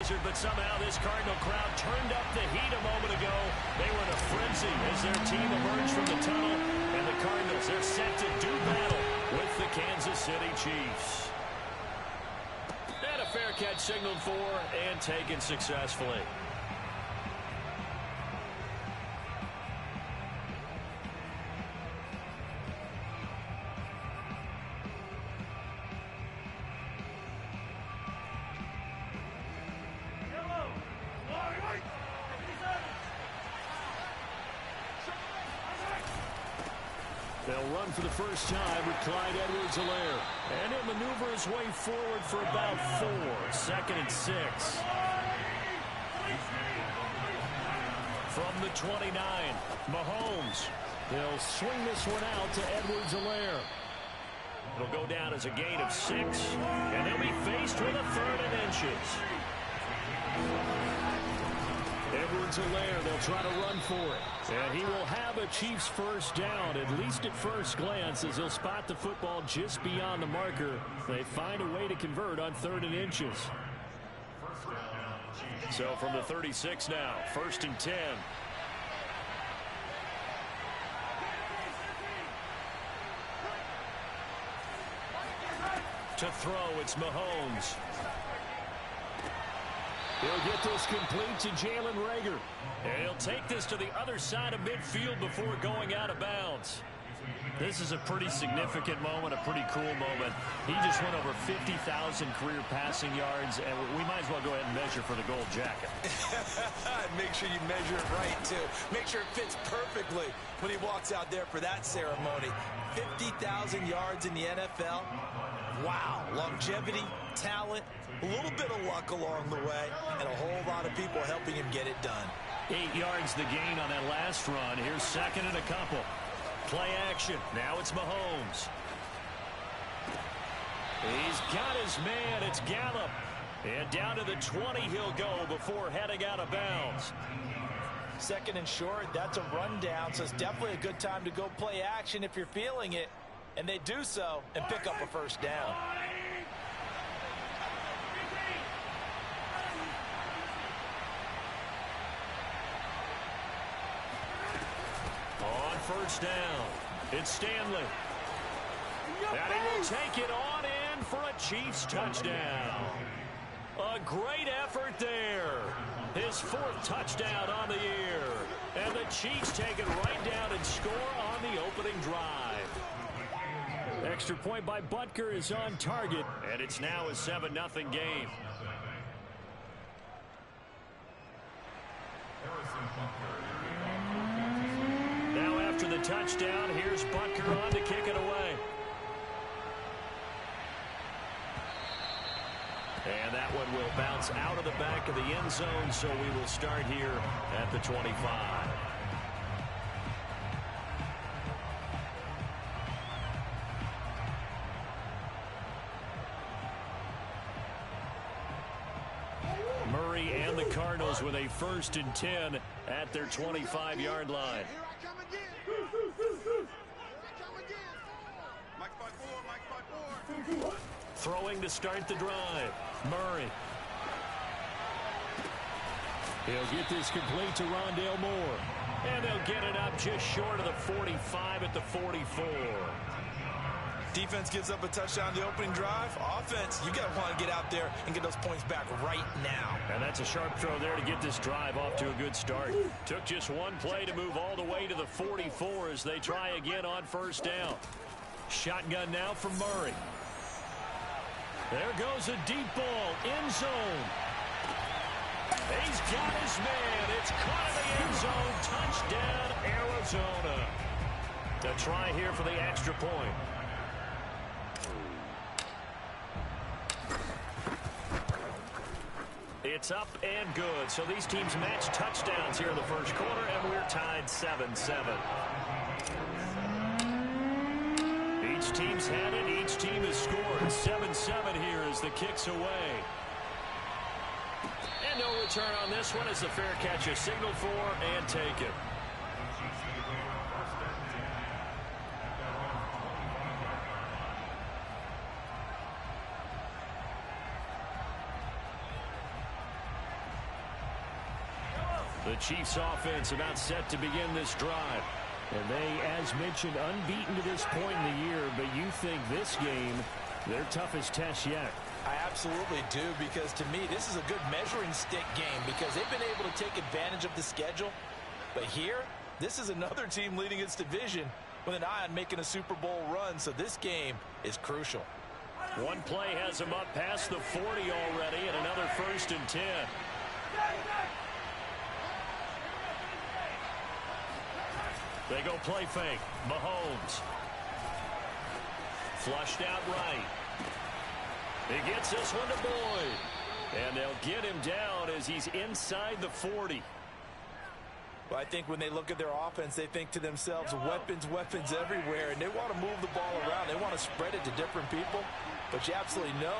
blizzard, but somehow this Cardinal crowd turned up the heat a moment ago. They were in a frenzy as their team emerged from the tunnel, and the Cardinals, they're set to do battle with the Kansas City Chiefs. And a fair catch signaled for and taken successfully. They'll run for the first time with Clyde Edwards-Helaire. And he'll maneuver his way forward for about 4. 2nd and 6. From the 29, Mahomes. They'll swing this one out to Edwards-Helaire. It'll go down as a gain of 6. And they'll be faced with a 3rd and inches. Edwards-Helaire, they'll try to run for it. And he will have a Chiefs first down, at least at first glance, as he'll spot the football just beyond the marker. They find a way to convert on 3rd and inches. So from the 36 now, 1st and 10. To throw, it's Mahomes. He'll get this complete to Jalen Reagor. And he'll take this to the other side of midfield before going out of bounds. This is a pretty significant moment, a pretty cool moment. He just went over 50,000 career passing yards, and we might as well go ahead and measure for the gold jacket. Make sure you measure it right, too. Make sure it fits perfectly when he walks out there for that ceremony. 50,000 yards in the NFL. Wow, longevity, talent, a little bit of luck along the way, and a whole lot of people helping him get it done. 8 yards the gain on that last run. Here's 2nd and a couple. Play action. Now it's Mahomes. He's got his man. It's Gallup. And down to the 20 he'll go before heading out of bounds. 2nd and short, that's a rundown, so it's definitely a good time to go play action if you're feeling it. And they do so and pick up a first down. On first down, it's Stanley. And he will take it on in for a Chiefs touchdown. A great effort there. His 4th touchdown on the year. And the Chiefs take it right down and score on the opening drive. Extra point by Butker is on target, and it's now a 7-0 game. Now after the touchdown, here's Butker on to kick it away. And that one will bounce out of the back of the end zone, so we will start here at the 25. Murray and the Cardinals with a 1st and 10 at their 25-yard line. Throwing to start the drive. Murray. He'll get this complete to Rondale Moore. And they'll get it up just short of the 45 at the 44. Defense gives up a touchdown the opening drive. Offense, you got to want to get out there and get those points back right now. And that's a sharp throw there to get this drive off to a good start. Took just one play to move all the way to the 44 as they try again on first down. Shotgun now from Murray. There goes a deep ball, end zone. He's got his man. It's caught in the end zone. Touchdown, Arizona. A try here for the extra point. It's up and good. So these teams match touchdowns here in the first quarter, and we're tied 7-7. Each team's had it. Each team has scored. 7-7 here as the kick's away. And no return on this one as the fair catch is signaled for and taken. The Chiefs offense about set to begin this drive. And they, as mentioned, unbeaten to this point in the year, but you think this game, their toughest test yet. I absolutely do, because to me, this is a good measuring stick game because they've been able to take advantage of the schedule. But here, this is another team leading its division with an eye on making a Super Bowl run, so this game is crucial. One play has them up past the 40 already, and another 1st and 10. They go play fake. Mahomes. Flushed out right. He gets this one to Boyd. And they'll get him down as he's inside the 40. Well, I think when they look at their offense, they think to themselves, weapons, weapons everywhere, and they want to move the ball around. They want to spread it to different people. But you absolutely know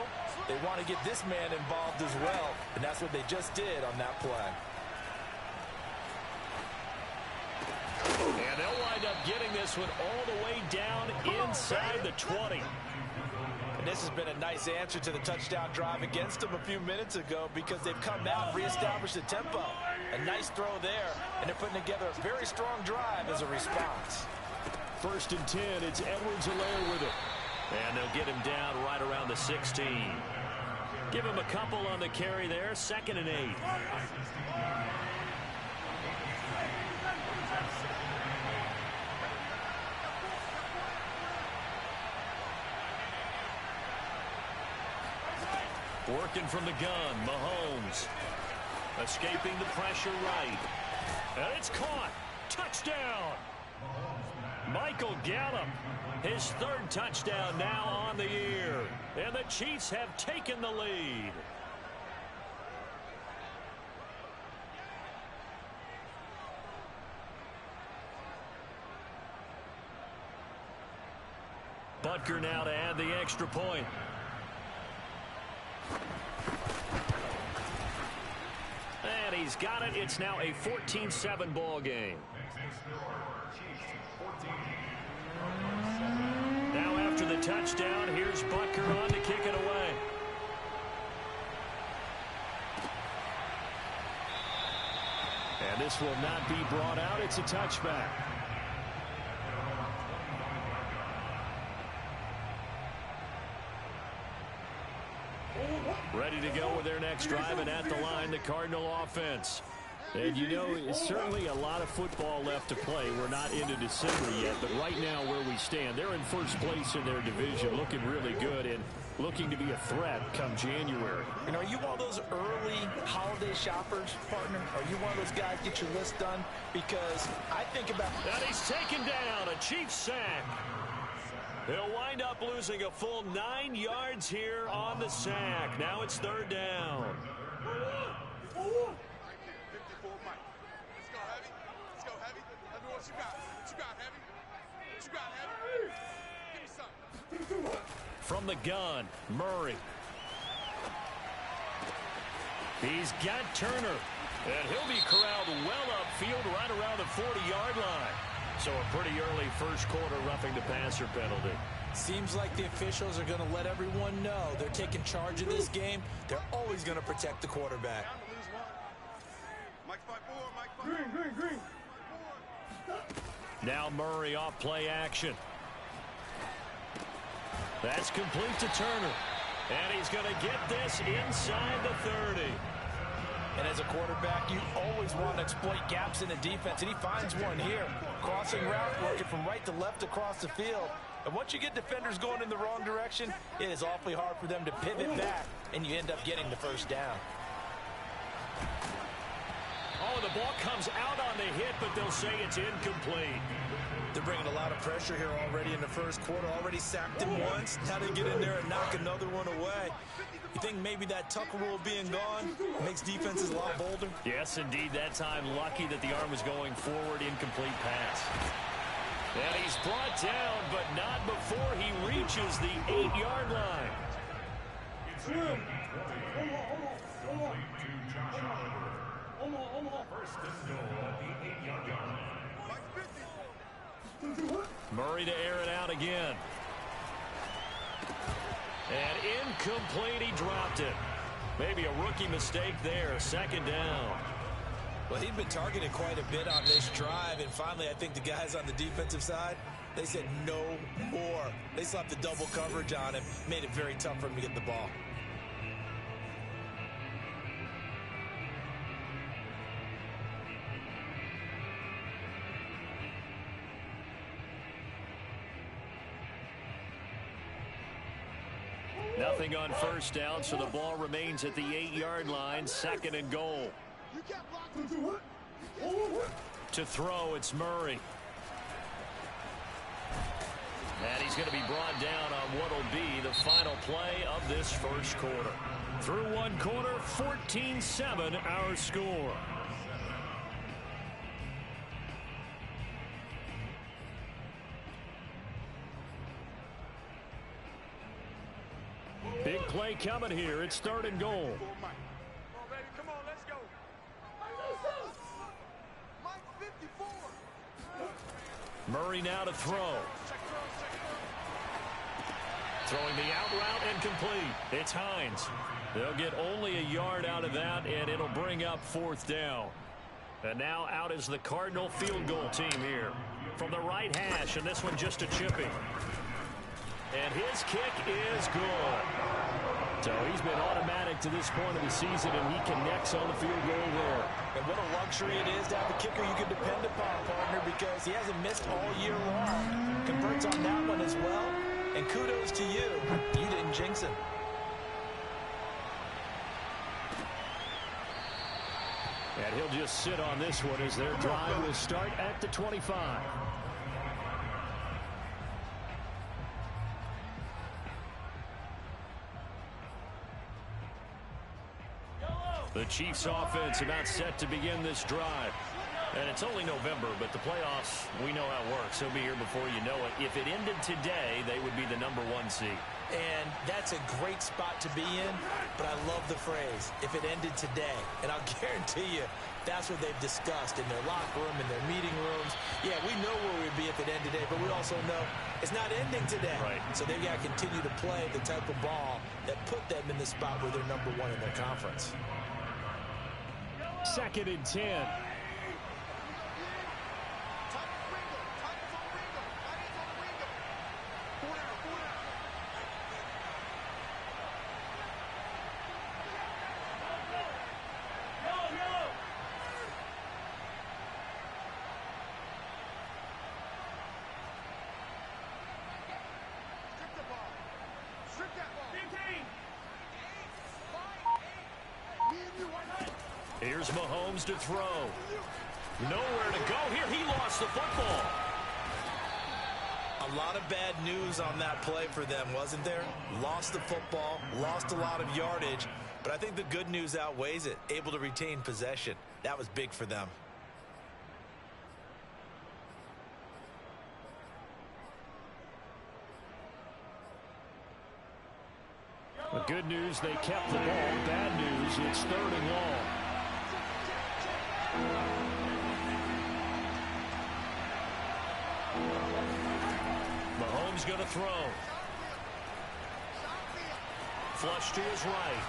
they want to get this man involved as well, and that's what they just did on that play. And they'll wind up getting this one all the way down inside the 20. And this has been a nice answer to the touchdown drive against them a few minutes ago because they've come out and reestablished the tempo. A nice throw there, and they're putting together a very strong drive as a response. 1st and 10, it's Edwards-Helaire with it. And they'll get him down right around the 16. Give him a couple on the carry there, 2nd and 8. Working from the gun, Mahomes. Escaping the pressure right. And it's caught. Touchdown. Michael Gallup, his 3rd touchdown now on the year. And the Chiefs have taken the lead. Butker now to add the extra point. And he's got it. It's now a 14-7 ball game. Now after the touchdown, here's Butker on to kick it away. And this will not be brought out. It's a touchback. Ready to go with their next drive, and at the line, the Cardinal offense. And you know, it's certainly a lot of football left to play. We're not into December yet, but right now where we stand, they're in 1st place in their division, looking really good and looking to be a threat come January. And are you one of those early holiday shoppers, partner? Are you one of those guys get your list done? Because I think about... And he's taken down, a Chiefs sack. He'll wind up losing a full 9 yards here on the sack. Now it's 3rd down. From the gun, Murray. He's got Turner. And he'll be corralled well upfield right around the 40-yard line. So a pretty early 1st quarter roughing the passer penalty. Seems like the officials are going to let everyone know they're taking charge of this game. They're always going to protect the quarterback. Green. Now Murray off play action. That's complete to Turner. And he's going to get this inside the 30. And as a quarterback, you always want to exploit gaps in the defense, and he finds one here. Crossing route, working from right to left across the field. And once you get defenders going in the wrong direction, it is awfully hard for them to pivot back, and you end up getting the 1st down. Oh, the ball comes out on the hit, but they'll say it's incomplete. They're bringing a lot of pressure here already in the 1st quarter. Already sacked him once. Now they get in there and knock another one away. You think maybe that Tucker rule being gone makes defenses a lot bolder? Yes, indeed. That time, lucky that the arm was going forward. Incomplete pass. And he's brought down, but not before he reaches the 8-yard line. Murray to air it out again. And incomplete, he dropped it. Maybe a rookie mistake there, 2nd down. Well, he'd been targeted quite a bit on this drive, and finally I think the guys on the defensive side, they said no more. They slapped the double coverage on him, made it very tough for him to get the ball. Nothing on first down, so the ball remains at the 8-yard line, 2nd and goal. To throw, it's Murray. And he's going to be brought down on what will be the final play of this first quarter. Through one quarter, 14-7 our score. Big play coming here. It's 3rd and goal. Come on, baby. Come on, let's go. Mike 54. Murray now to throw. Throwing the out route and complete. It's Hines. They'll get only a yard out of that, and it'll bring up 4th down. And now out is the Cardinal field goal team here. From the right hash, and this one just a chipping. And his kick is good. So he's been automatic to this point of the season, and he connects on the field goal there. And what a luxury it is to have a kicker you can depend upon, partner, because he hasn't missed all year long. Converts on that one as well. And kudos to you. You didn't jinx him. And he'll just sit on this one as their drive will start at the 25. The Chiefs offense about set to begin this drive. And it's only November, but the playoffs, we know how it works. They'll be here before you know it. If it ended today, they would be the #1 seed. And that's a great spot to be in, but I love the phrase, if it ended today. And I'll guarantee you, that's what they've discussed in their locker room, in their meeting rooms. Yeah, we know where we'd be if it ended today, but we also know it's not ending today. Right. So they've got to continue to play the type of ball that put them in the spot where they're #1 in their conference. 2nd and 10. Here's Mahomes to throw. Nowhere to go here. He lost the football. A lot of bad news on that play for them, wasn't there? Lost the football, lost a lot of yardage, but I think the good news outweighs it. Able to retain possession. That was big for them. The good news, they kept the ball. Bad news, it's 3rd and long. Mahomes going to throw. Flush to his right.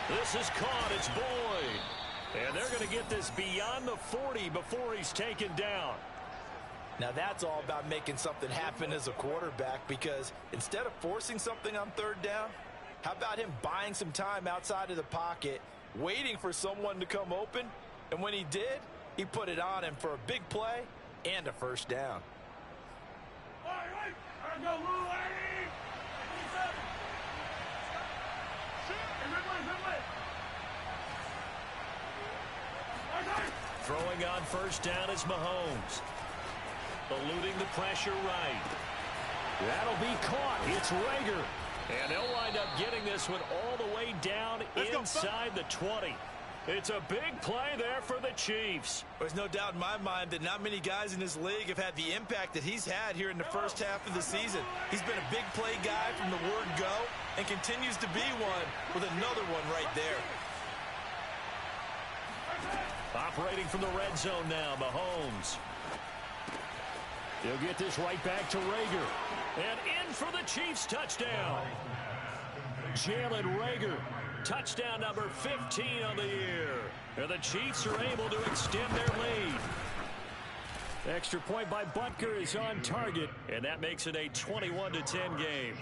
This is caught. It's Boyd. And they're going to get this beyond the 40 before he's taken down. Now that's all about making something happen as a quarterback, because instead of forcing something on 3rd down, how about him buying some time outside of the pocket, waiting for someone to come open, and when he did, he put it on him for a big play and a 1st down. Throwing on 1st down is Mahomes. Eluding the pressure right. That'll be caught. It's Rager. And they'll wind up getting this one all the way down inside the 20. It's a big play there for the Chiefs. There's no doubt in my mind that not many guys in this league have had the impact that he's had here in the first half of the season. He's been a big play guy from the word go and continues to be one with another one right there. Operating from the red zone now, Mahomes. He'll get this right back to Rager. And in for the Chiefs touchdown. Jalen Reagor. Touchdown number 15 on the year. And the Chiefs are able to extend their lead. Extra point by Butker is on target, and that makes it a 21-10 game.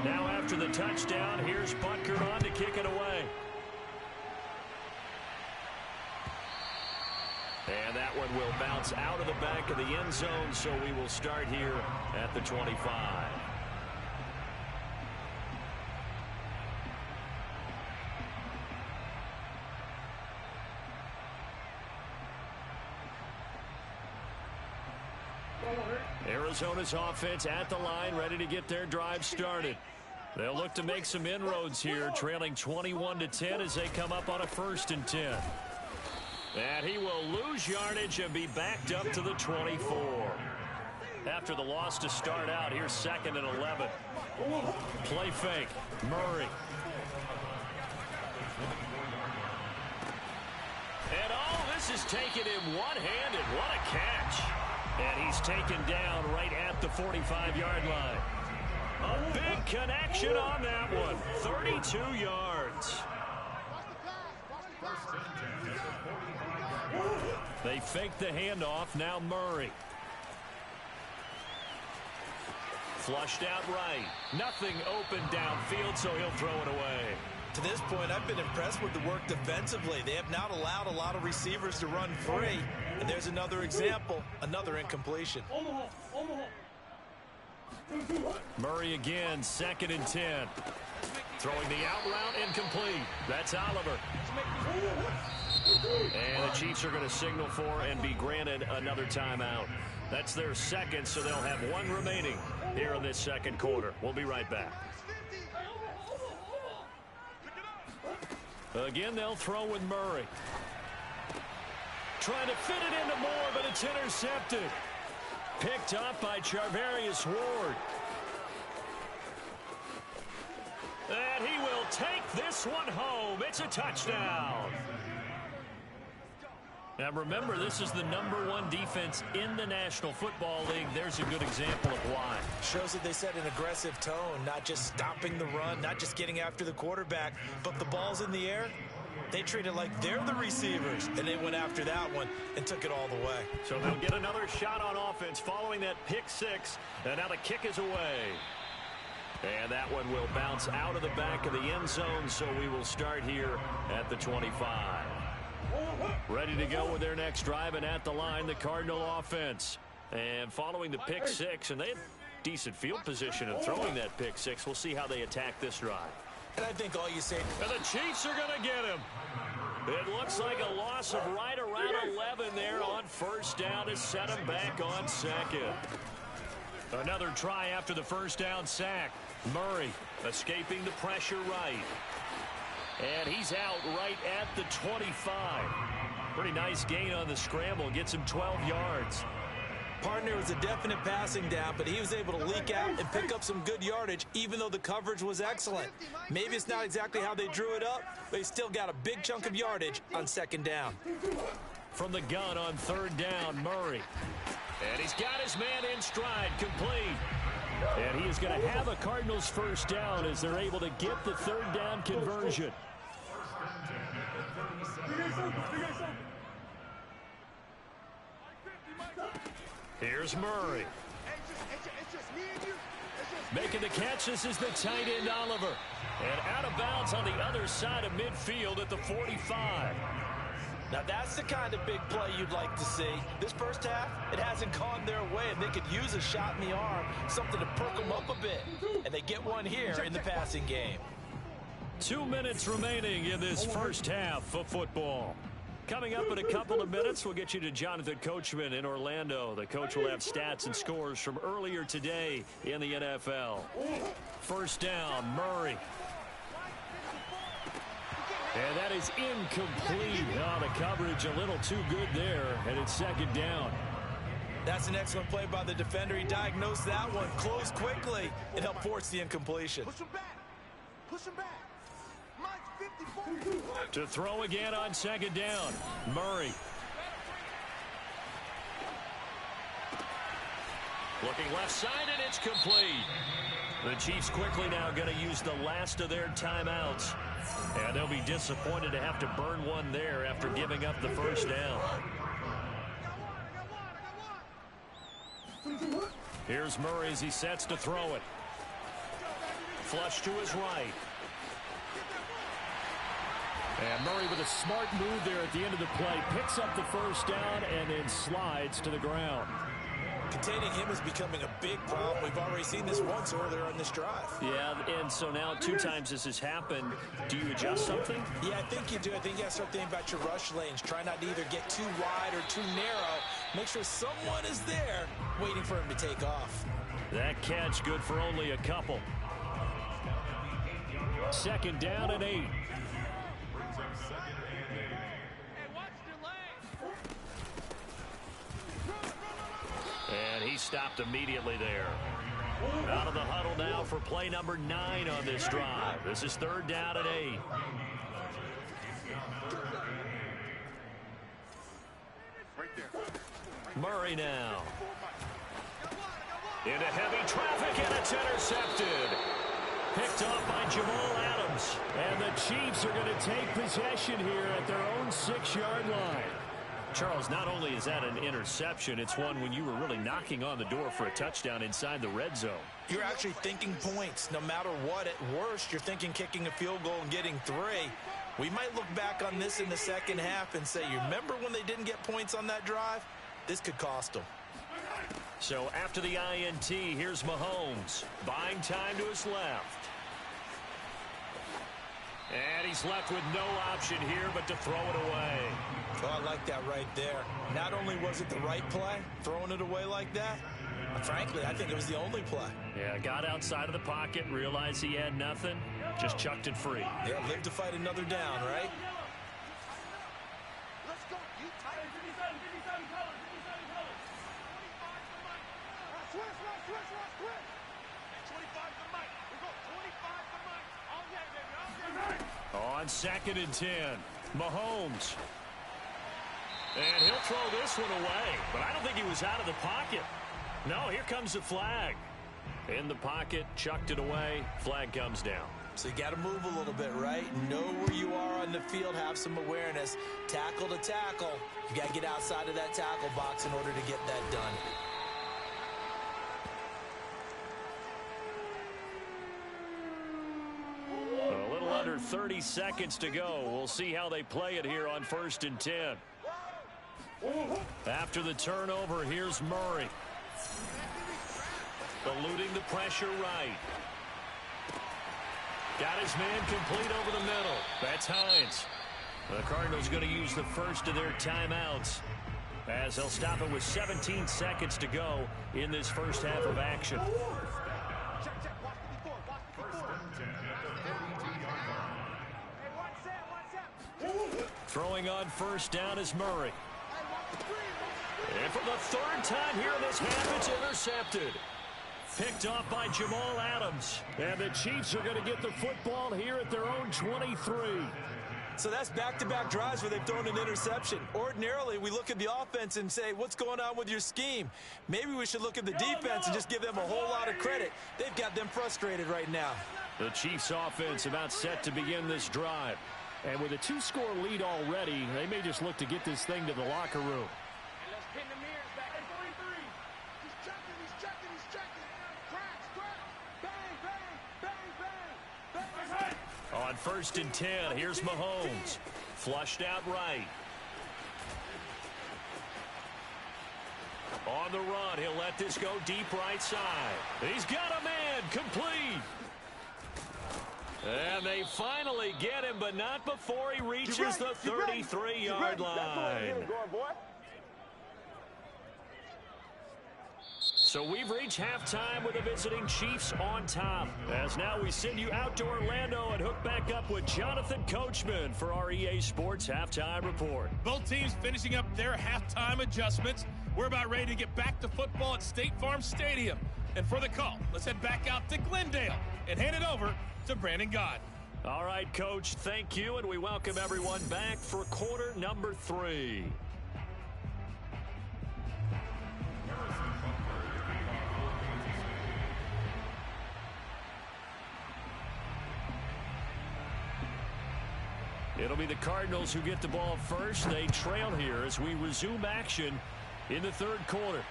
Now after the touchdown, here's Butker on to kick it away. And that one will bounce out of the back of the end zone, so we will start here at the 25. Arizona's offense at the line, ready to get their drive started. They'll look to make some inroads here, trailing 21-10 as they come up on a 1st and 10. And he will lose yardage and be backed up to the 24. After the loss to start out, here's 2nd and 11. Play fake. Murray. And this is taken in one-handed. What a catch. And he's taken down right at the 45-yard line. A big connection on that one. 32 yards. They fake the handoff. Now Murray. Flushed out right. Nothing open downfield, so he'll throw it away. To this point, I've been impressed with the work defensively. They have not allowed a lot of receivers to run free. And there's another example, another incompletion. Murray again, 2nd and 10. Throwing the out route incomplete. That's Oliver. And the Chiefs are going to signal for and be granted another timeout. That's their 2nd, so they'll have 1 remaining here in this 2nd quarter. We'll be right back. Again, they'll throw with Murray. Trying to fit it into Moore, but it's intercepted. Picked up by Charvarius Ward. And he will take this one home. It's a touchdown. Now remember, this is the #1 defense in the National Football League. There's a good example of why. Shows that they set an aggressive tone, not just stopping the run, not just getting after the quarterback, but the ball's in the air. They treat it like they're the receivers, and they went after that one and took it all the way. So they'll get another shot on offense following that pick 6, and now the kick is away. And that one will bounce out of the back of the end zone, so we will start here at the 25. Ready to go with their next drive, and at the line, the Cardinal offense. And following the pick 6, and they had decent field position in throwing that pick 6. We'll see how they attack this drive. And I think all you say... And the Chiefs are going to get him. It looks like a loss of right around 11 there on 1st down to set him back on 2nd. Another try after the 1st down sack. Murray escaping the pressure right. And he's out right at the 25. Pretty nice gain on the scramble. Gets him 12 yards. Partner was a definite passing down, but he was able to leak out and pick up some good yardage, even though the coverage was excellent. Maybe it's not exactly how they drew it up, but he still got a big chunk of yardage on 2nd down. From the gun on 3rd down, Murray. And he's got his man in stride, complete. And he is going to have a Cardinals 1st down as they're able to get the 3rd down conversion. Here's Murray. Making the catch, this is the tight end Oliver. And out of bounds on the other side of midfield at the 45. Now that's the kind of big play you'd like to see. This 1st half, it hasn't gone their way, and they could use a shot in the arm, something to perk them up a bit. And they get one here in the passing game. 2 minutes remaining in this 1st half of football. Coming up in a couple of minutes, we'll get you to Jonathan Coachman in Orlando. The coach will have stats and scores from earlier today in the NFL. 1st down, Murray. And that is incomplete. Oh, the coverage a little too good there, and it's 2nd down. That's an excellent play by the defender. He diagnosed that one, closed quickly, and helped force the incompletion. Push him back. Push him back. To throw again on 2nd down, Murray. Looking left side, and it's complete. The Chiefs quickly now going to use the last of their timeouts. And they'll be disappointed to have to burn one there after giving up the first down. Here's Murray as he sets to throw it. Flush to his right. And Murray with a smart move there at the end of the play. Picks up the first down and then slides to the ground. Containing him is becoming a big problem. We've already seen this once earlier on this drive. Yeah, and so now 2 times this has happened. Do you adjust something? Yeah, I think you do. I think you got to start thinking about your rush lanes. Try not to either get too wide or too narrow. Make sure someone is there waiting for him to take off. That catch good for only a couple. 2nd down and 8. And he stopped immediately there. Out of the huddle now for play number 9 on this drive. This is 3rd down and 8. Murray now. Into heavy traffic, and it's intercepted. Picked off by Jamal Adams. And the Chiefs are going to take possession here at their own 6-yard line. Charles, not only is that an interception, it's one when you were really knocking on the door for a touchdown inside the red zone. You're actually thinking points. No matter what, at worst, you're thinking kicking a field goal and getting 3. We might look back on this in the second half and say, you remember when they didn't get points on that drive? This could cost them. So after the INT, here's Mahomes. Buying time to his left. And he's left with no option here but to throw it away. Oh, I like that right there. Not only was it the right play, throwing it away like that, frankly, I think it was the only play. Yeah, got outside of the pocket, realized he had nothing, just chucked it free. Yeah, live to fight another down, right? Let's go. You tight. Switch. 25 to Mike. We go 25 to Mike. All day, baby. On 2nd and 10, Mahomes. And he'll throw this one away, but I don't think he was out of the pocket. No, here comes the flag. In the pocket, chucked it away, flag comes down. So you got to move a little bit, right? Know where you are on the field, have some awareness. Tackle to tackle. You got to get outside of that tackle box in order to get that done. A little under 30 seconds to go. We'll see how they play it here on 1st and 10. After the turnover, here's Murray. Eluding the pressure right. Got his man complete over the middle. That's Hines. The Cardinals going to use the first of their timeouts as they'll stop it with 17 seconds to go in this first half of action. Throwing on 1st down is Murray. And for the 3rd time here in this half, it's intercepted. Picked off by Jamal Adams. And the Chiefs are going to get the football here at their own 23. So that's back-to-back drives where they've thrown an interception. Ordinarily, we look at the offense and say, what's going on with your scheme? Maybe we should look at the defense and just give them a whole lot of credit. They've got them frustrated right now. The Chiefs offense about set to begin this drive. And with a 2-score lead already, they may just look to get this thing to the locker room. On 1st and 10, here's Mahomes. Flushed out right. On the run, he'll let this go deep right side. He's got a man, complete. And they finally get him, but not before he reaches the 33-yard line. So we've reached halftime with the visiting Chiefs on top. As now we send you out to Orlando and hook back up with Jonathan Coachman for our EA Sports Halftime Report. Both teams finishing up their halftime adjustments. We're about ready to get back to football at State Farm Stadium. And for the call, let's head back out to Glendale and hand it over to Brandon Gaudin. All right, Coach, thank you, and we welcome everyone back for quarter number 3. It'll be the Cardinals who get the ball first. They trail here as we resume action in the third quarter.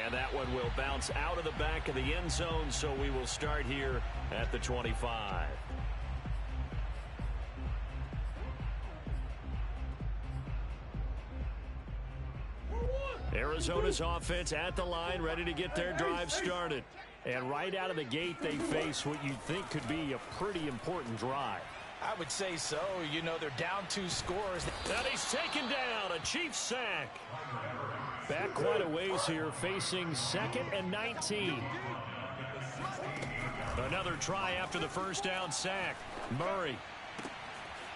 And that one will bounce out of the back of the end zone, so we will start here at the 25. Arizona's offense at the line, ready to get their drive started. And right out of the gate, they face what you think could be a pretty important drive. I would say so. You know, they're down 2 scores. And he's taken down, a Chiefs sack. Back quite a ways here, facing 2nd and 19. Another try after the first down sack. Murray.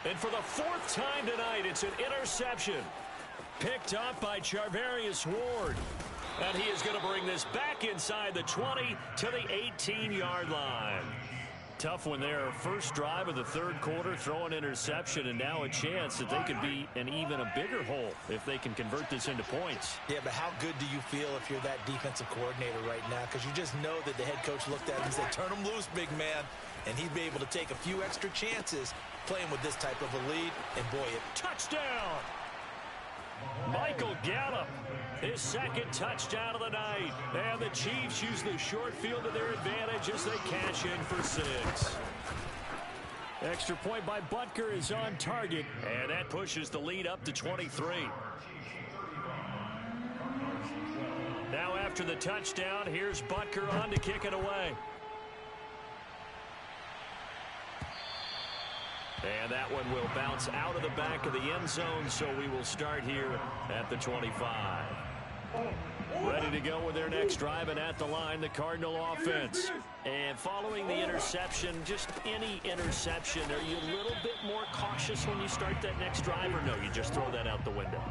And for the 4th time tonight, it's an interception. Picked up by Charvarius Ward. And he is going to bring this back inside the 20 to the 18-yard line. Tough one there. First drive of the third quarter, throw an interception, and now a chance that they could be in even a bigger hole if they can convert this into points. Yeah, but how good do you feel if you're that defensive coordinator right now? Because you just know that the head coach looked at him and said, turn him loose, big man. And he'd be able to take a few extra chances playing with this type of a lead. And boy, touchdown! Michael Gallup, his 2nd touchdown of the night. And the Chiefs use the short field to their advantage as they cash in for 6. Extra point by Butker is on target, and that pushes the lead up to 23. Now after the touchdown, here's Butker on to kick it away. And that one will bounce out of the back of the end zone, so we will start here at the 25. Ready to go with their next drive, and at the line, the Cardinal offense. And following the interception, just any interception, are you a little bit more cautious when you start that next drive, or no, you just throw that out the window?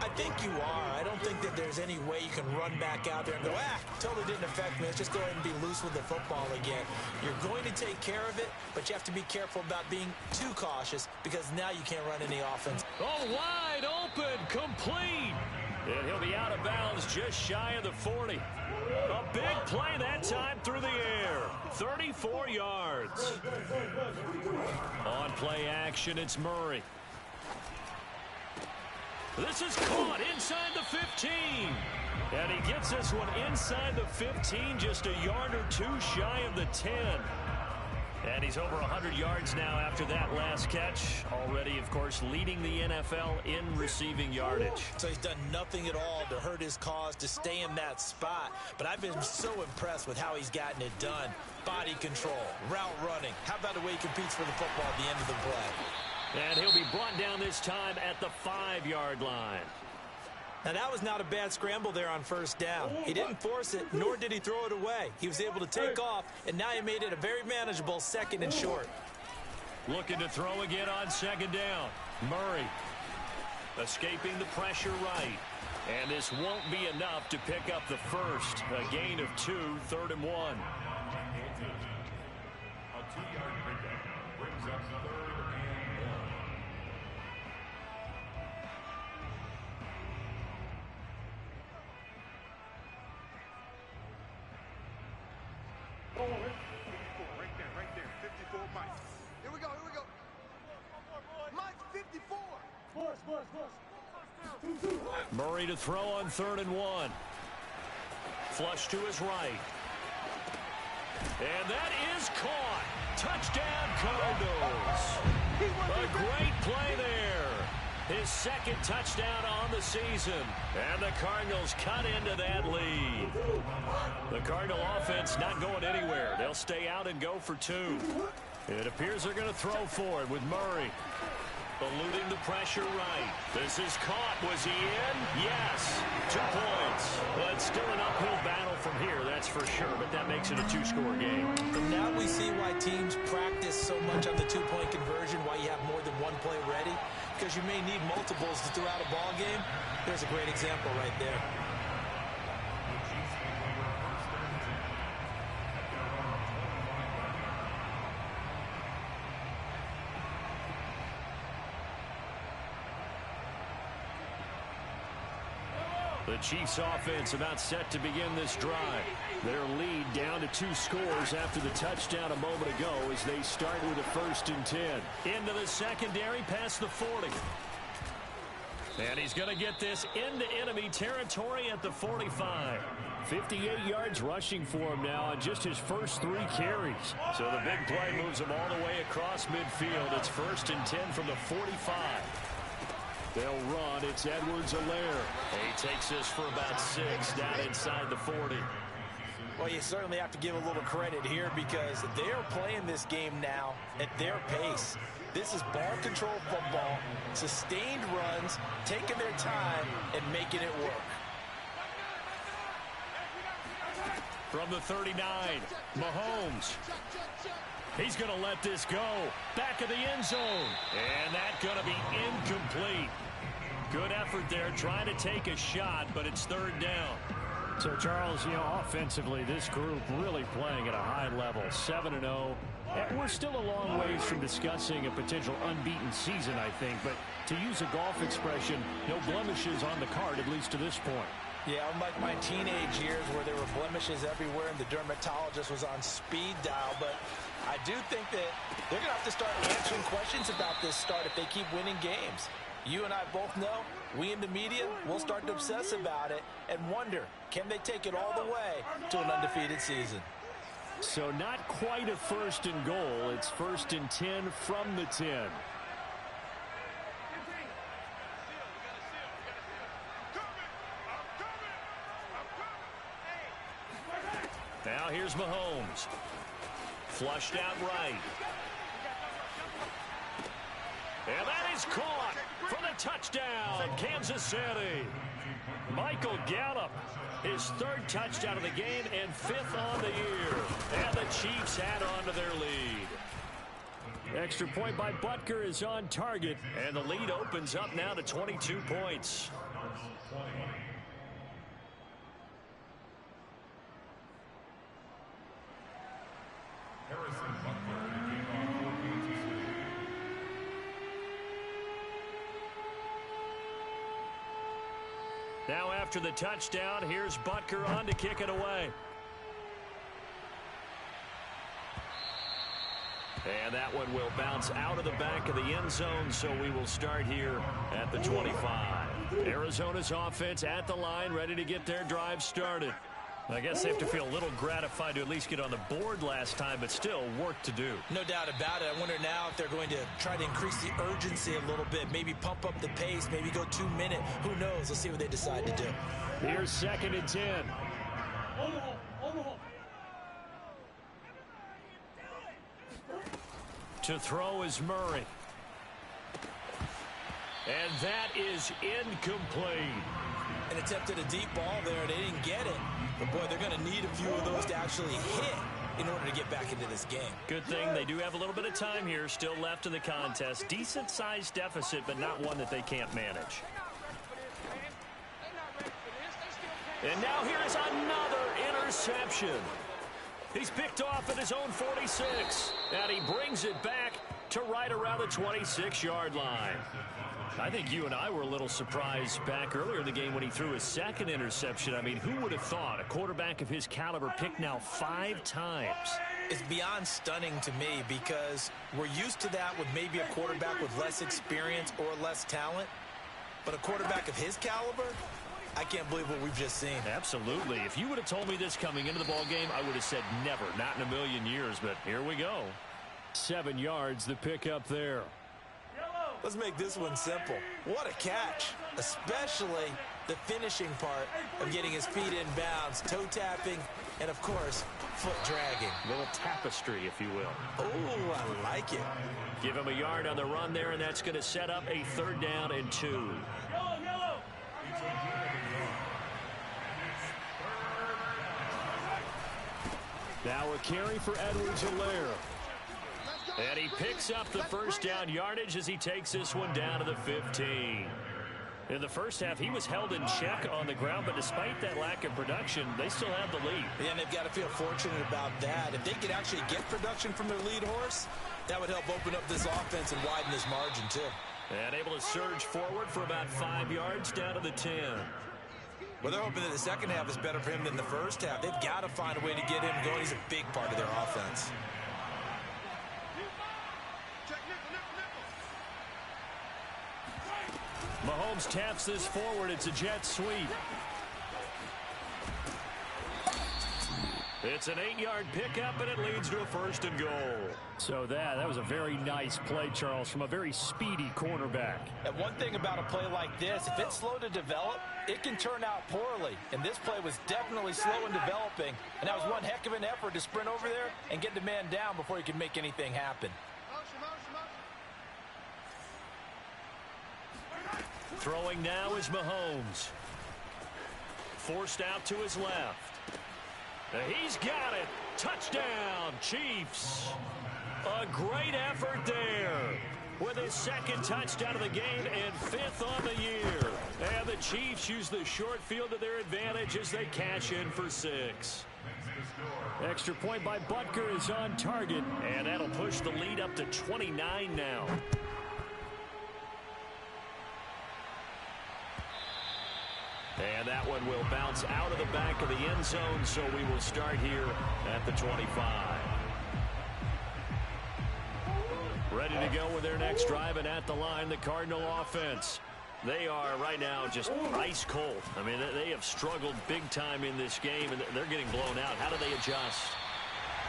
I think you are. I don't think that there's any way you can run back out there and go, totally didn't affect me. Let's just go ahead and be loose with the football again. You're going to take care of it, but you have to be careful about being too cautious because now you can't run any offense. Oh, wide open, complete. And he'll be out of bounds just shy of the 40. A big play that time through the air. 34 yards. On play action, it's Murray. This is caught inside the 15. And he gets this one inside the 15, just a yard or 2 shy of the 10. And he's over 100 yards now after that last catch. Already, of course, leading the NFL in receiving yardage. So he's done nothing at all to hurt his cause, to stay in that spot. But I've been so impressed with how he's gotten it done. Body control, route running. How about the way he competes for the football at the end of the play? And he'll be brought down this time at the 5-yard line. Now, that was not a bad scramble there on first down. He didn't force it, nor did he throw it away. He was able to take off, and now he made it a very manageable 2nd and short. Looking to throw again on 2nd down. Murray escaping the pressure right. And this won't be enough to pick up the first. A gain of 2, 3rd and 1. A 2-yard pickup brings up 3rd and 1. Right there. 54, Mike. Here we go. Mike, 54. Murray to throw on 3rd and 1. Flush to his right. And that is caught. Touchdown, Cardinals. A great play there. His 2nd touchdown on the season. And the Cardinals cut into that lead. The Cardinal offense not going anywhere. They'll stay out and go for 2. It appears they're going to throw for it with Murray. Eluding the pressure right. This is caught. Was he in? Yes. 2 points. But still an uphill battle from here, that's for sure. But that makes it a 2-score game. And now we see why teams practice so much on the 2-point conversion, why you have more than one play ready. Because you may need multiples throughout a ball game. There's a great example right there. The Chiefs offense about set to begin this drive. Their lead down to 2 scores after the touchdown a moment ago as they start with a 1st and 10. Into the secondary past the 40. And he's going to get this into enemy territory at the 45. 58 yards rushing for him now on just his first 3 carries. So the big play moves him all the way across midfield. It's 1st and 10 from the 45. They'll run. It's Edwards-Helaire. He takes this for about 6 down inside the 40. Well, you certainly have to give a little credit here because they're playing this game now at their pace. This is ball control football, sustained runs, taking their time and making it work. From the 39, Mahomes. He's going to let this go. Back of the end zone. And that's going to be incomplete. Good effort there trying to take a shot, but it's 3rd down. So, Charles, offensively, this group really playing at a high level, 7-0. And we're still a long ways from discussing a potential unbeaten season, I think. But to use a golf expression, no blemishes on the card, at least to this point. Yeah, unlike my teenage years where there were blemishes everywhere and the dermatologist was on speed dial. But I do think that they're going to have to start answering questions about this start if they keep winning games. You and I both know, we in the media will start to obsess about it and wonder, can they take it all the way to an undefeated season? So not quite a 1st and goal. It's 1st and 10 from the 10. Now here's Mahomes. Flushed out right. And that is caught for the touchdown, Kansas City. Michael Gallup, his 3rd touchdown of the game and 5th on the year. And the Chiefs add on to their lead. Extra point by Butker is on target, and the lead opens up now to 22 points. Harrison Butker to kick off for Kansas City. Now after the touchdown, here's Butker on to kick it away. And that one will bounce out of the back of the end zone, so we will start here at the 25. Arizona's offense at the line, ready to get their drive started. I guess they have to feel a little gratified to at least get on the board last time, but still work to do. No doubt about it. I wonder now if they're going to try to increase the urgency a little bit, maybe pump up the pace, maybe go 2 minute. Who knows? Let's see what they decide to do. Here's 2nd and 10. To throw is Murray. And that is incomplete. And attempted a deep ball there. They didn't get it. But, boy, they're going to need a few of those to actually hit in order to get back into this game. Good thing they do have a little bit of time here still left in the contest. Decent-sized deficit, but not one that they can't manage. And now here is another interception. He's picked off at his own 46. And he brings it back to right around the 26-yard line. I think you and I were a little surprised back earlier in the game when he threw his 2nd interception. I mean, who would have thought a quarterback of his caliber picked now 5 times? It's beyond stunning to me because we're used to that with maybe a quarterback with less experience or less talent. But a quarterback of his caliber, I can't believe what we've just seen. Absolutely. If you would have told me this coming into the ball game, I would have said never, not in a million years. But here we go. 7 yards, the pickup there. Let's make this one simple. What a catch, especially the finishing part of getting his feet in bounds, toe tapping, and, of course, foot dragging. A little tapestry, if you will. Oh, I like it. Give him a yard on the run there, and that's going to set up a 3rd down and 2. Now a carry for Edwards-Helaire. And he picks up the 1st down yardage as he takes this one down to the 15. In the first half, he was held in check on the ground, but despite that lack of production, they still have the lead. And they've got to feel fortunate about that. If they could actually get production from their lead horse, that would help open up this offense and widen this margin, too. And able to surge forward for about 5 yards down to the 10. Well, they're hoping that the second half is better for him than the first half. They've got to find a way to get him going. He's a big part of their offense. Mahomes taps this forward. It's a jet sweep. It's an 8-yard pickup, and it leads to a 1st and goal. So that was a very nice play, Charles, from a very speedy cornerback. And one thing about a play like this, if it's slow to develop, it can turn out poorly. And this play was definitely slow in developing. And that was one heck of an effort to sprint over there and get the man down before he could make anything happen. Throwing now is Mahomes. Forced out to his left. He's got it. Touchdown, Chiefs. A great effort there with his 2nd touchdown of the game and 5th on the year. And the Chiefs use the short field to their advantage as they cash in for 6. Extra point by Butker is on target. And that'll push the lead up to 29 now. And that one will bounce out of the back of the end zone, so we will start here at the 25. Ready to go with their next drive, and at the line, the Cardinal offense. They are right now just ice cold. I mean, they have struggled big time in this game, and they're getting blown out. How do they adjust?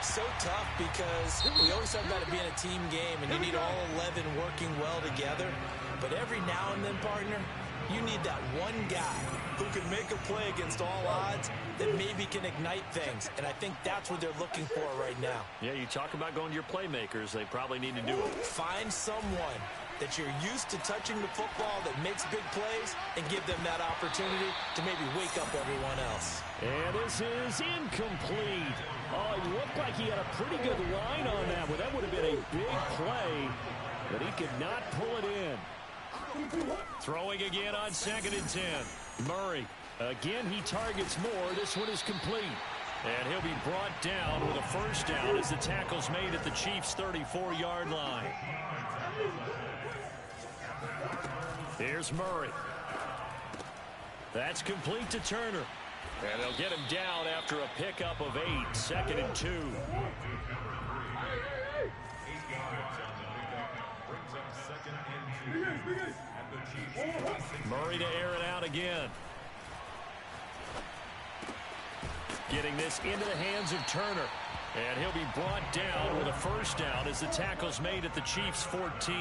So tough because we always talk about it being a team game, and you need all 11 working well together. But every now and then, partner, you need that one guy who can make a play against all odds that maybe can ignite things. And I think that's what they're looking for right now. Yeah, you talk about going to your playmakers. They probably need to do it. Find someone that you're used to touching the football that makes big plays and give them that opportunity to maybe wake up everyone else. And this is incomplete. Oh, it looked like he had a pretty good line on that one. That would have been a big play, but he could not pull it in. Throwing again on 2nd and 10. Murray. Again, he targets more. This one is complete. And he'll be brought down with a 1st down as the tackle's made at the Chiefs' 34-yard line. Here's Murray. That's complete to Turner. And they'll get him down after a pickup of 8. 2nd and 2. Murray to air it out again. Getting this into the hands of Turner. And he'll be brought down with a 1st down as the tackle's made at the Chiefs' 14.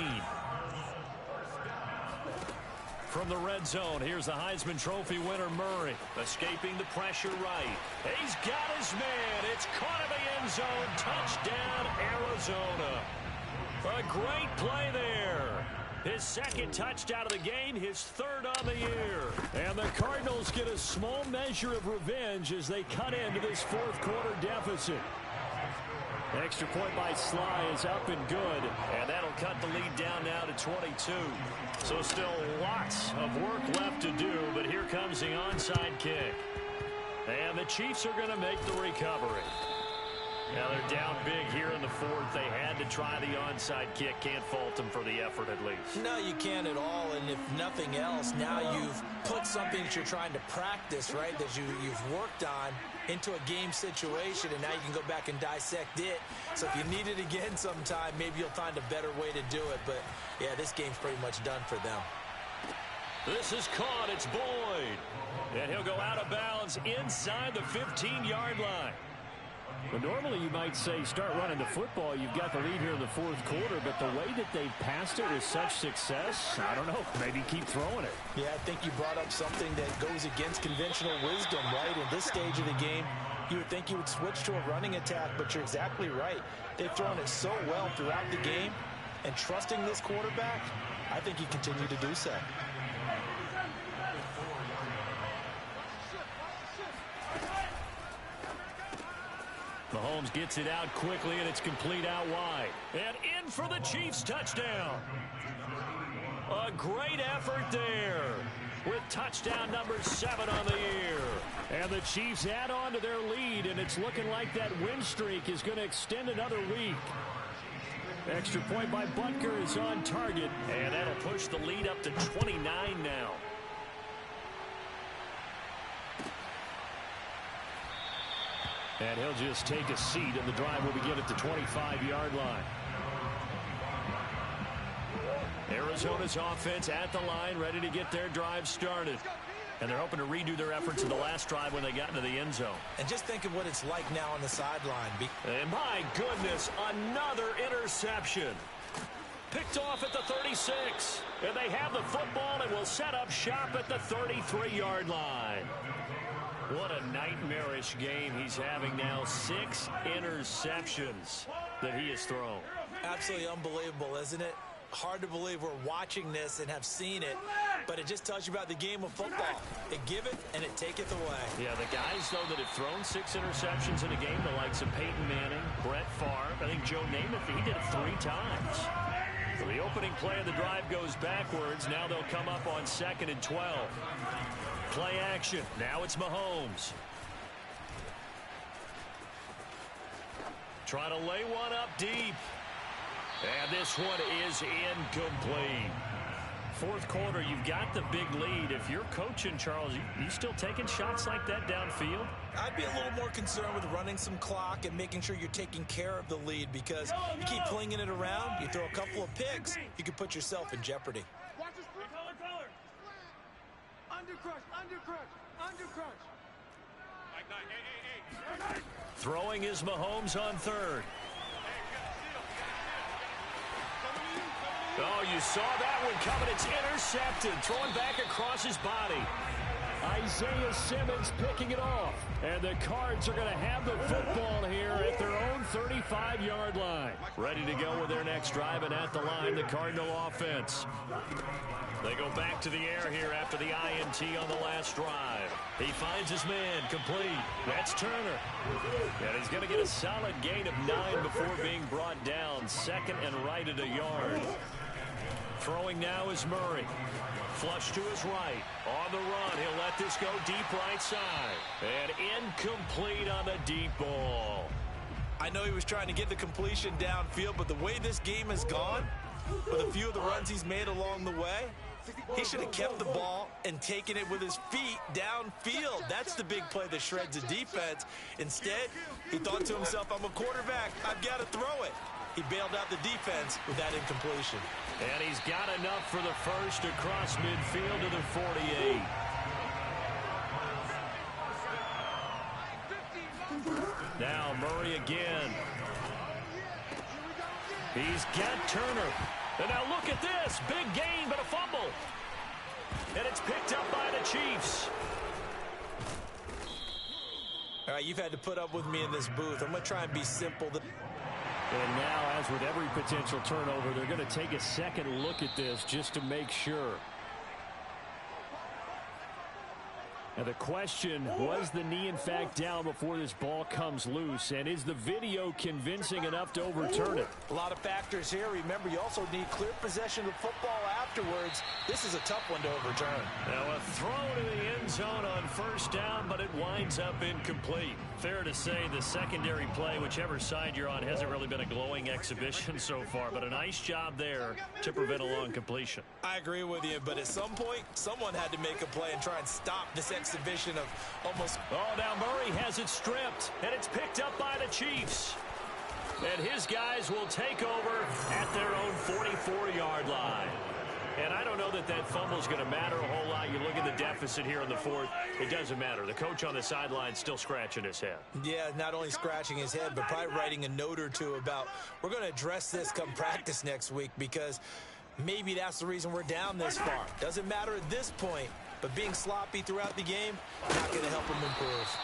From the red zone, here's the Heisman Trophy winner, Murray. Escaping the pressure right. He's got his man. It's caught in the end zone. Touchdown, Arizona. A great play there. His 2nd touchdown of the game, his 3rd on the year. And the Cardinals get a small measure of revenge as they cut into this 4th quarter deficit. Extra point by Sly is up and good. And that'll cut the lead down now to 22. So still lots of work left to do, but here comes the onside kick. And the Chiefs are going to make the recovery. Now they're down big here in the 4th. They had to try the onside kick. Can't fault them for the effort at least. No, you can't at all. And if nothing else, now you've put something that you're trying to practice, right, that you've worked on into a game situation, and now you can go back and dissect it. So if you need it again sometime, maybe you'll find a better way to do it. But, yeah, this game's pretty much done for them. This is caught. It's Boyd. And he'll go out of bounds inside the 15-yard line. Well, normally you might say start running the football. You've got the lead here in the 4th quarter, but the way that they passed it with such success, I don't know, maybe keep throwing it. Yeah, I think you brought up something that goes against conventional wisdom, right? In this stage of the game, you would think you would switch to a running attack, but you're exactly right. They've thrown it so well throughout the game, and trusting this quarterback, I think you continue to do so. Mahomes gets it out quickly, and it's complete out wide. And in for the Chiefs touchdown. A great effort there with touchdown number 7 on the year. And the Chiefs add on to their lead, and it's looking like that win streak is going to extend another week. Extra point by Butker is on target. And that'll push the lead up to 29 now. And he'll just take a seat, and the drive will begin at the 25-yard line. Arizona's offense at the line, ready to get their drive started. And they're hoping to redo their efforts in the last drive when they got into the end zone. And just think of what it's like now on the sideline. And my goodness, another interception. Picked off at the 36. And they have the football and will set up shop at the 33-yard line. What a nightmarish game he's having now. 6 interceptions that he has thrown. Absolutely unbelievable, isn't it? Hard to believe we're watching this and have seen it, but it just tells you about the game of football. It giveth and it taketh away. Yeah, the guys, though, that have thrown 6 interceptions in a game, the likes of Peyton Manning, Brett Favre, I think Joe Namath, he did it 3 times. So the opening play of the drive goes backwards. Now they'll come up on 2nd and 12. Play action. Now it's Mahomes. Trying to lay one up deep. And this one is incomplete. Fourth quarter, you've got the big lead. If you're coaching, Charles, you still taking shots like that downfield? I'd be a little more concerned with running some clock and making sure you're taking care of the lead, because you keep flinging it around, you throw a couple of picks, you could put yourself in jeopardy. Watch this. Color. Under crunch. Hey. Throwing is Mahomes on 3rd. Oh, you saw that one coming. It's intercepted. Throwing back across his body. Isaiah Simmons picking it off. And the Cards are going to have the football here at their own 35-yard line. Ready to go with their next drive, and at the line, the Cardinal offense. They go back to the air here after the INT on the last drive. He finds his man, complete. That's Turner. And he's going to get a solid gain of 9 before being brought down. 2nd and right at a yard. Throwing now is Murray. Flush to his right. On the run, he'll let this go deep right side. And incomplete on the deep ball. I know he was trying to get the completion downfield, but the way this game has gone, with a few of the runs he's made along the way, he should have kept the ball and taken it with his feet downfield. That's the big play that shreds the defense. Instead, he thought to himself, I'm a quarterback, I've got to throw it. He bailed out the defense with that incompletion. And he's got enough for the first across midfield to the 48. Now Murray again. He's got Turner. And now look at this. Big gain, but a fumble. And it's picked up by the Chiefs. All right, you've had to put up with me in this booth. I'm going to try and be simple. And now, as with every potential turnover, they're going to take a second look at this just to make sure. Now the question, was the knee in fact down before this ball comes loose? And is the video convincing enough to overturn it? A lot of factors here. Remember, you also need clear possession of football afterwards. This is a tough one to overturn. Now a throw to the end zone on 1st down, but it winds up incomplete. Fair to say the secondary play, whichever side you're on, hasn't really been a glowing exhibition so far, but a nice job there to prevent a long completion. I agree with you, but at some point, someone had to make a play and try and stop this exhibition of almost... Oh, now Murray has it stripped, and it's picked up by the Chiefs. And his guys will take over at their own 44-yard line. And I don't know that that fumble is going to matter a whole lot. You look at the deficit here in the 4th. It doesn't matter. The coach on the sideline still scratching his head. Yeah, not only scratching his head, but probably writing a note or two about, we're going to address this come practice next week, because maybe that's the reason we're down this far. Doesn't matter at this point, but being sloppy throughout the game, not going to help him improve.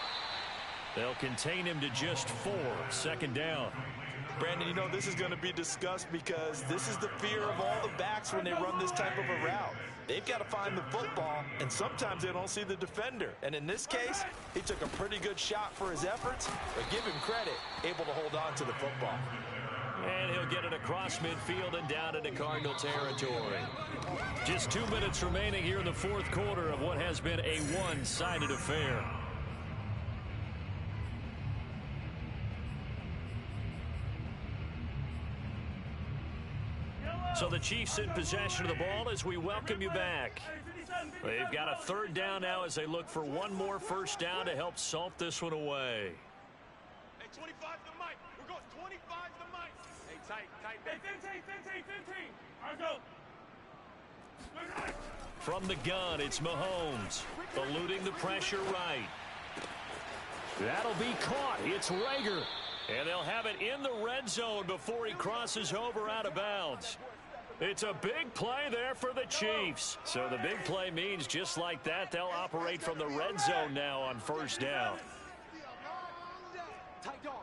They'll contain him to just 4. 2nd down. Brandon, you know, this is going to be discussed because this is the fear of all the backs when they run this type of a route. They've got to find the football, and sometimes they don't see the defender. And in this case, he took a pretty good shot for his efforts, but give him credit, able to hold on to the football. And he'll get it across midfield and down into Cardinal territory. Just 2 minutes remaining here in the 4th quarter of what has been a one-sided affair. So the Chiefs in possession of the ball as we welcome you back. They've got a 3rd down now as they look for one more 1st down to help salt this one away. 25 to Mike. We're going 25 to Mike. Hey, tight. Hey, 15. All right, go. From the gun, it's Mahomes, eluding the pressure right. That'll be caught. It's Reagor. And they'll have it in the red zone before he crosses over out of bounds. It's a big play there for the Chiefs. So the big play means just like that, they'll operate from the red zone now on first down. Tight dog.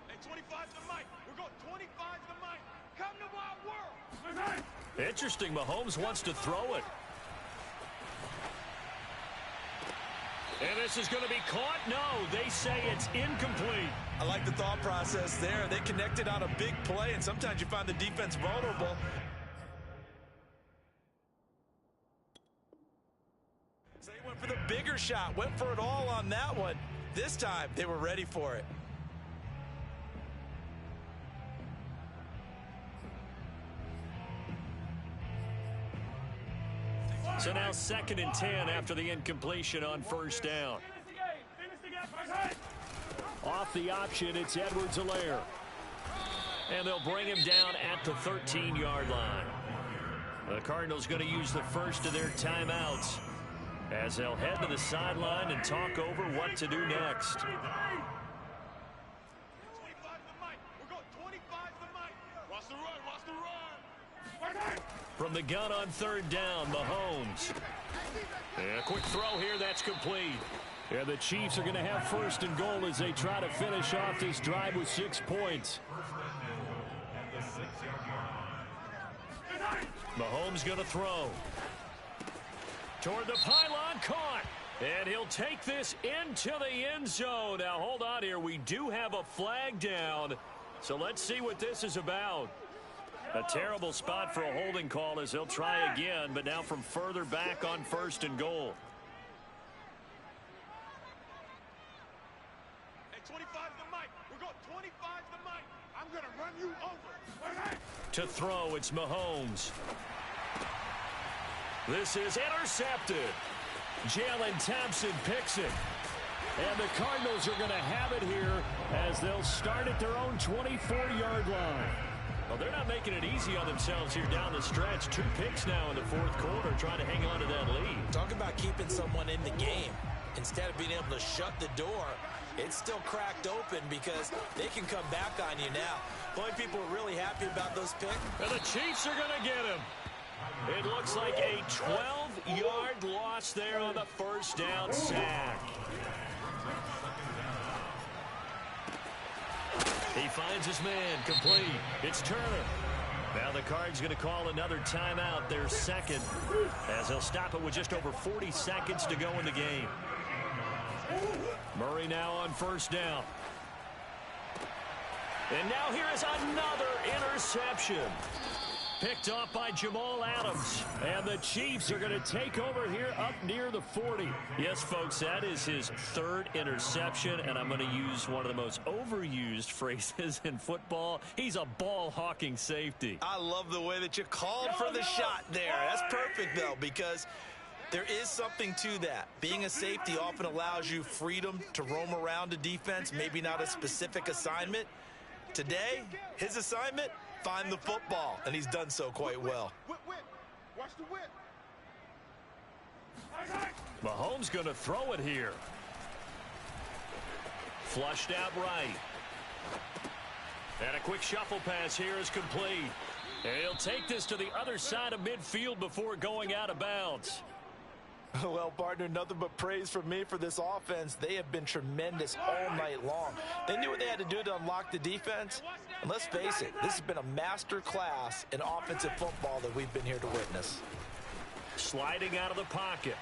Hey, 25 to Mike. We're going 25 to Mike. Come to my world. Interesting. Mahomes wants to throw it. And this is going to be caught. No, they say it's incomplete. I like the thought process there. They connected on a big play, and sometimes you find the defense vulnerable. So they went for the bigger shot, went for it all on that one. This time, they were ready for it. So now 2nd and 10 after the incompletion on first down. Off the option, it's Edwards-Helaire. And they'll bring him down at the 13-yard line. The Cardinals going to use the first of their timeouts as they'll head to the sideline and talk over what to do next. 25 to Mike. We're going 25 to Mike. Watch the run. From the gun on 3rd down, Mahomes. And a quick throw here, that's complete. And the Chiefs are going to have 1st and goal as they try to finish off this drive with 6 points. Mahomes going to throw. Toward the pylon, caught. And he'll take this into the end zone. Now, hold on here. We do have a flag down. So let's see what this is about. A terrible spot for a holding call as they'll try again, but now from further back on 1st and goal. Hey, 25 to Mike. We're going 25 to Mike. I'm going to run you over. To throw, it's Mahomes. This is intercepted. Jalen Thompson picks it. And the Cardinals are going to have it here as they'll start at their own 24-yard line. Well, they're not making it easy on themselves here down the stretch. 2 picks now in the 4th quarter trying to hang on to that lead. Talk about keeping someone in the game. Instead of being able to shut the door, it's still cracked open because they can come back on you now. The only people are really happy about those picks. And the Chiefs are going to get him. It looks like a 12-yard loss there on the 1st down sack. He finds his man, complete. It's Turner. Now the Cards going to call another timeout, their 2nd, as they'll stop it with just over 40 seconds to go in the game. Murray now on 1st down. And now here is another interception. Picked off by Jamal Adams. And the Chiefs are going to take over here up near the 40. Yes, folks, that is his 3rd interception, and I'm going to use one of the most overused phrases in football. He's a ball-hawking safety. I love the way that you called for the shot there. That's perfect, though, because there is something to that. Being a safety often allows you freedom to roam around a defense, maybe not a specific assignment. Today, his assignment, find the football, and he's done so quite well. Whip. Watch the whip. Mahomes going to throw it here. Flushed out right. And a quick shuffle pass here is complete. And he'll take this to the other side of midfield before going out of bounds. Well, partner, nothing but praise from me for this offense. They have been tremendous all night long. They knew what they had to do to unlock the defense. And let's face it, this has been a master class in offensive football that we've been here to witness. Sliding out of the pocket.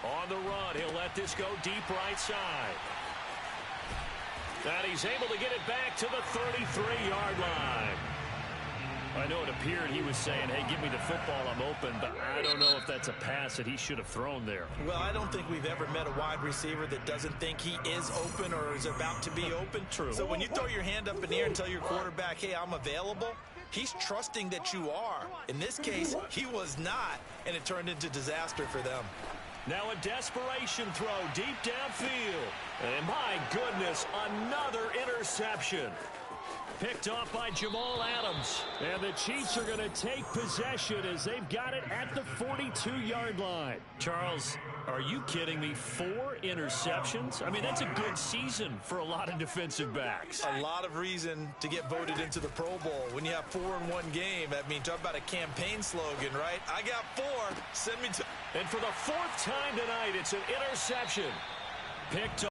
On the run, he'll let this go deep right side. And he's able to get it back to the 33-yard line. I know it appeared he was saying, hey, give me the football, I'm open, but I don't know if that's a pass that he should have thrown there. Well, I don't think we've ever met a wide receiver that doesn't think he is open or is about to be open. True. So when you throw your hand up in the air and tell your quarterback, hey, I'm available, he's trusting that you are. In this case, he was not, and it turned into disaster for them. Now a desperation throw deep downfield. And my goodness, another interception. Picked off by Jamal Adams. And the Chiefs are going to take possession as they've got it at the 42-yard line. Charles, are you kidding me? 4 interceptions? I mean, that's a good season for a lot of defensive backs. A lot of reason to get voted into the Pro Bowl. When you have 4 in one game, I mean, talk about a campaign slogan, right? I got 4. Send me to... And for the 4th time tonight, it's an interception. Picked